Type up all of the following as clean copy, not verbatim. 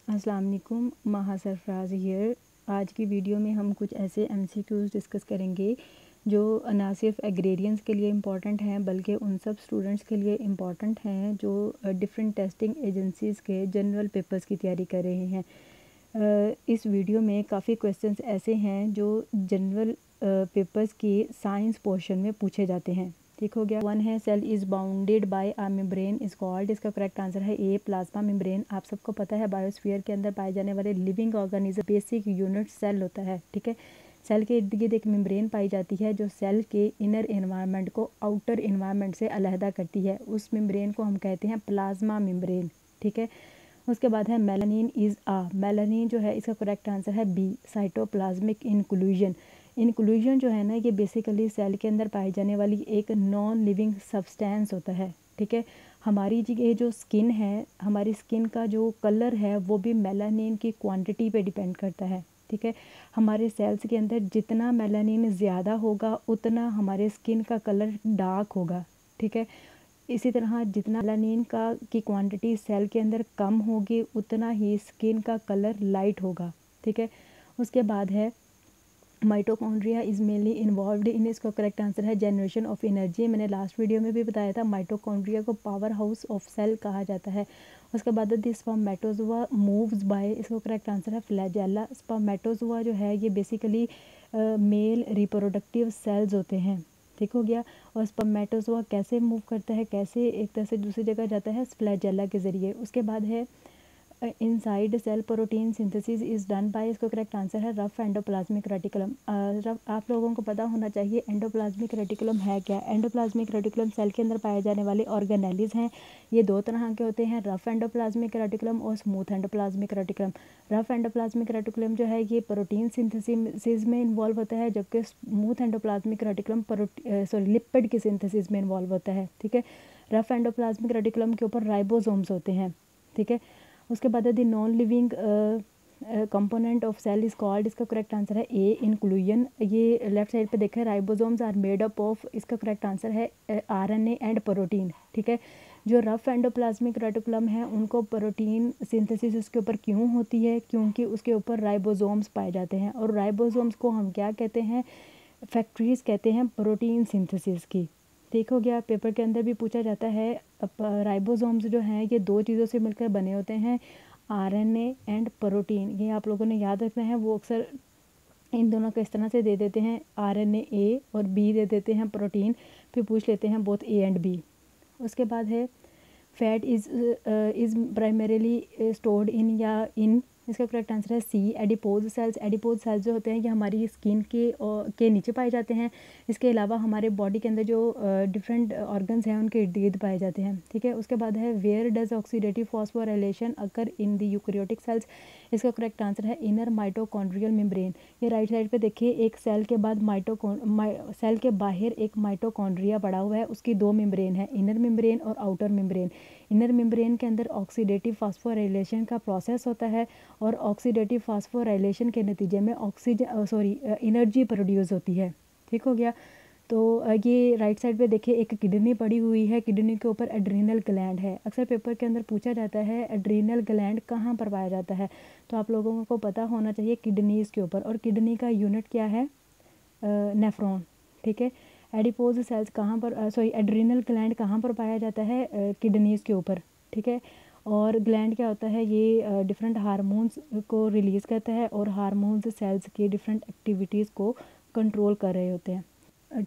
अस्सलाम वालेकुम, महा सरफराज हियर। आज की वीडियो में हम कुछ ऐसे एमसीक्यूज़ डिस्कस करेंगे जो ना सिर्फ एग्रेरियंस के लिए इम्पॉर्टेंट हैं बल्कि उन सब स्टूडेंट्स के लिए इम्पॉर्टेंट हैं जो डिफरेंट टेस्टिंग एजेंसीज़ के जनरल पेपर्स की तैयारी कर रहे हैं। इस वीडियो में काफ़ी क्वेश्चंस ऐसे हैं जो जनरल पेपर्स के साइंस पोर्शन में पूछे जाते हैं। ठीक हो गया। वन है cell is bounded by a membrane is called. इसका करेक्ट आंसर है ए, प्लाज्मा मेम्ब्रेन। आप सबको पता है बायोस्फीयर के अंदर पाए जाने वाले living organism basic unit cell होता है। ठीक है, सेल के इर्द गिर्द एक मेम्ब्रेन पाई जाती है जो सेल के इनर एनवायरनमेंट को आउटर एनवायरनमेंट से अलहदा करती है। उस मेम्ब्रेन को हम कहते हैं प्लाज्मा मेम्ब्रेन। ठीक है, उसके बाद है मेलानिन इज़ आ। मेलानिन जो है इसका करेक्ट आंसर है बी, साइटोप्लाज्मिक इंक्लूजन। इंक्लूजन जो है ना, ये बेसिकली सेल के अंदर पाई जाने वाली एक नॉन लिविंग सब्सटेंस होता है। ठीक है, हमारी ये जो स्किन है, हमारी स्किन का जो कलर है वो भी मेलानिन की क्वांटिटी पे डिपेंड करता है। ठीक है, हमारे सेल्स के अंदर जितना मेलानिन ज़्यादा होगा उतना हमारे स्किन का कलर डार्क होगा। ठीक है, इसी तरह जितना मेलानिन का की क्वांटिटी सेल के अंदर कम होगी उतना ही स्किन का कलर लाइट होगा। ठीक है, उसके बाद है माइटोकॉन्ड्रिया इज़ मेनली इन्वॉल्व्ड इन। इसका करेक्ट आंसर है जनरेशन ऑफ एनर्जी। मैंने लास्ट वीडियो में भी बताया था माइटोकॉन्ड्रिया को पावर हाउस ऑफ सेल कहा जाता है। उसके बाद दिस स्पर्मेटोजोआ मूव्स बाय। इसका करेक्ट आंसर है फ्लैजेला। स्पर्मेटोजोआ जो है ये बेसिकली मेल रिप्रोडक्टिव सेल्स होते हैं। ठीक हो गया। और स्पर्मेटोजोआ कैसे मूव करता है, कैसे एक तरह से दूसरी जगह जाता है, फ्लैजेला के ज़रिए। उसके बाद है inside cell protein synthesis is done by. इसका करेक्ट आंसर है रफ एंडोप्लाज्मिक रेटिकुलम। आप लोगों को पता होना चाहिए एंडोप्लाज्मिक रेटिकुलम है क्या। एंडोप्लाज्मिक रेटिकुलम सेल के अंदर पाए जाने वाले ऑर्गेनेलिज हैं। ये दो तरह के होते हैं, रफ एंडोप्लाज्मिक रेटिकुलम और smooth endoplasmic reticulum. Rough endoplasmic reticulum जो है ये प्रोटीन सिंथेसिस में इन्वॉल्व होता है, जबकि स्मूथ एंडोप्लाज्मिक रेटिकुलम लिपिड की सिंथेसिस में इन्वॉल्व होता है। ठीक है, रफ एंडोप्लाज्मिक रेटिकुलम के ऊपर राइबोसोम्स होते हैं। ठीक है, उसके बाद the non living component of cell is called. इसका करेक्ट आंसर है ए, इंक्लूजन। ये लेफ्ट साइड पे देखा है, ribosomes are made up of. इसका करेक्ट आंसर है आरएनए एंड प्रोटीन। ठीक है, जो रफ एंडोप्लाज्मिक रेटिकुलम है उनको प्रोटीन सिंथेसिस उसके ऊपर क्यों होती है, क्योंकि उसके ऊपर राइबोसोम्स पाए जाते हैं। और राइबोसोम्स को हम क्या कहते हैं, फैक्ट्रीज कहते हैं प्रोटीन सिंथेसिस की। ठीक हो गया, पेपर के अंदर भी पूछा जाता है। राइबोसोम्स जो हैं ये दो चीज़ों से मिलकर बने होते हैं, आरएनए एंड प्रोटीन। ये आप लोगों ने याद रखना है। वो अक्सर इन दोनों को इस तरह से दे देते हैं, आरएनए ए और बी दे देते हैं प्रोटीन, फिर पूछ लेते हैं बोथ ए एंड बी। उसके बाद है fat is primarily stored in या इन। इसका करेक्ट आंसर है सी, एडिपोज सेल्स। एडिपोज सेल्स जो होते हैं ये हमारी स्किन के नीचे पाए जाते हैं। इसके अलावा हमारे बॉडी के अंदर जो डिफरेंट ऑर्गन्स हैं उनके इर्द गिर्द पाए जाते हैं। ठीक है, उसके बाद है where does oxidative phosphorylation occur in the eukaryotic cells. इसका करेक्ट आंसर है इनर माइटोकॉन्ड्रियल मेम्ब्रेन। ये राइट साइड पे देखिए, एक सेल के बाद सेल के बाहर एक माइटोकॉन्ड्रिया पड़ा हुआ है, उसकी दो मेम्ब्रेन है, इनर मेम्ब्रेन और आउटर मेम्ब्रेन। इनर मेम्ब्रेन के अंदर ऑक्सीडेटिव फास्फोराइलेशन का प्रोसेस होता है और ऑक्सीडेटिव फास्फोराइलेशन के नतीजे में एनर्जी प्रोड्यूस होती है। ठीक हो गया। तो ये राइट साइड पे देखिए एक किडनी पड़ी हुई है, किडनी के ऊपर एड्रीनल ग्लैंड है। अक्सर पेपर के अंदर पूछा जाता है एड्रीनल ग्लैंड कहाँ पर पाया जाता है, तो आप लोगों को पता होना चाहिए किडनीज़ के ऊपर। और किडनी का यूनिट क्या है, नेफ्रॉन। ठीक है, एडिपोज सेल्स कहाँ पर एड्रीनल ग्लैंड कहाँ पर पाया जाता है, किडनीज़ के ऊपर। ठीक है, और ग्लैंड क्या होता है, ये डिफरेंट हार्मोन्स को रिलीज़ करता है और हार्मोन्स सेल्स की डिफरेंट एक्टिविटीज़ को कंट्रोल कर रहे होते हैं।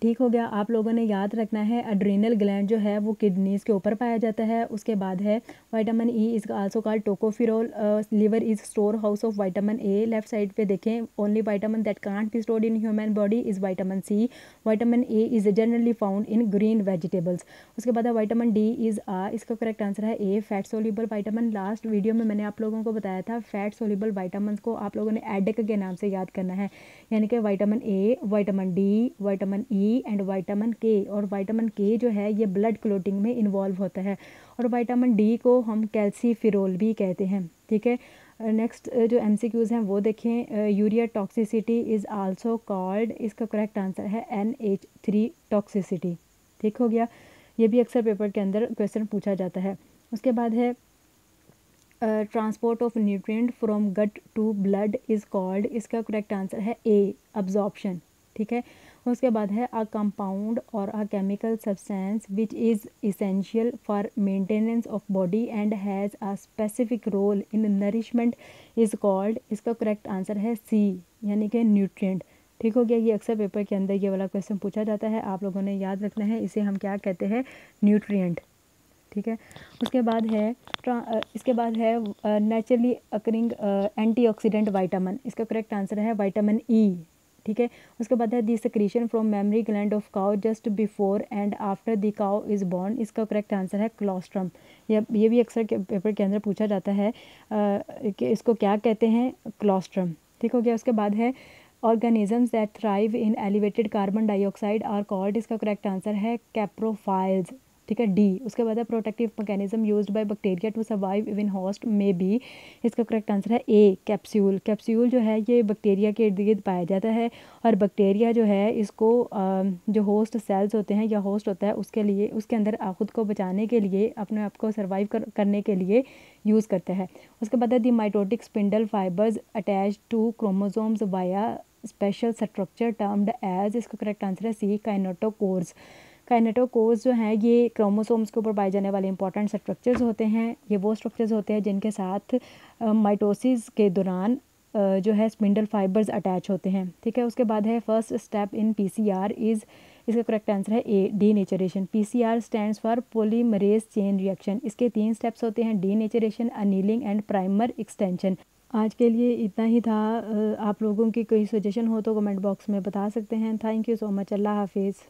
ठीक हो गया। आप लोगों ने याद रखना है एड्रीनल ग्लैंड जो है वो किडनीज़ के ऊपर पाया जाता है। उसके बाद है vitamin E is also called tocopherol. Liver is store house of vitamin A. Left side पे देखें, only vitamin that can't be stored in human body is vitamin C. Vitamin A is generally found in green vegetables. उसके बाद है vitamin D is आ। इसका correct answer है A, fat soluble vitamin. Last video में मैंने आप लोगों को बताया था फैट सोल्यूबल विटामिन को आप लोगों ने एडिक के नाम से याद करना है, यानी कि vitamin A, vitamin D, vitamin E and vitamin के। और विटामिन के जो है ये ब्लड क्लोटिंग में इन्वॉल्व होता है और विटामिन डी को हम कैल्सीफिरोल भी कहते हैं। ठीक है, नेक्स्ट जो एमसीक्यूज़ हैं वो देखें। Urea toxicity is also called. इसका करेक्ट आंसर है NH3 टॉक्सिसिटी। ठीक हो गया, ये भी अक्सर पेपर के अंदर क्वेश्चन पूछा जाता है। उसके बाद है transport of nutrient from gut to blood is called, इसका करेक्ट आंसर है ए, अब्जॉर्प्शन। ठीक है, उसके बाद है अ कंपाउंड और a chemical substance which is essential for maintenance of body and has a specific role in nourishment is called, इसका correct answer है सी, यानी कि न्यूट्रिएंट। ठीक हो गया, ये अक्सर पेपर के अंदर ये वाला क्वेश्चन पूछा जाता है, आप लोगों ने याद रखना है, इसे हम क्या कहते हैं, न्यूट्रिएंट। ठीक है, उसके बाद है इसके बाद है नेचुरली अकरिंग एंटीऑक्सीडेंट विटामिन, इसका करेक्ट आंसर है विटामिन ई। ठीक है, उसके बाद है the secretion from mammary gland of cow just before and after the cow is born, इसका करेक्ट आंसर है क्लोस्ट्रम। ये भी अक्सर पेपर के अंदर पूछा जाता है कि इसको क्या कहते हैं, क्लोस्ट्रम। ठीक हो गया, उसके बाद है organisms that thrive in elevated carbon dioxide are called, इसका करेक्ट आंसर है कैप्रोफाइल्स। ठीक है, डी। उसके बाद है protective mechanism used by bacteria to survive even host में बी, इसका करेक्ट आंसर है ए, कैप्सूल। कैप्सूल जो है ये बैक्टीरिया के इर्द गिर्द पाया जाता है और बैक्टीरिया जो है इसको जो होस्ट सेल्स होते हैं या होस्ट होता है उसके लिए, उसके अंदर खुद को बचाने के लिए, अपने आप को सर्वाइव करने के लिए यूज़ करता है। उसके बाद है the mitotic spindle fibres attach to chromosomes via special structure termed as, इसका करेक्ट आंसर है सी, काइनेटोकोर्स। काइनेटोकोर्स जो हैं ये क्रोमोसोम्स के ऊपर पाए जाने वाले इंपॉर्टेंट स्ट्रक्चर्स होते हैं। ये वो स्ट्रक्चर्स होते हैं जिनके साथ माइटोसिस के दौरान जो है स्पिंडल फाइबर्स अटैच होते हैं। ठीक है, उसके बाद है first step in PCR is, इसका करेक्ट आंसर है A, denaturation. PCR stands for polymerase chain reaction, इसके 3 स्टेप्स होते हैं, denaturation, annealing and primer extension. आज के लिए इतना ही था। आप लोगों की कोई सजेशन हो तो कमेंट बॉक्स में बता सकते हैं। Thank you so much. अल्लाह हाफिज़।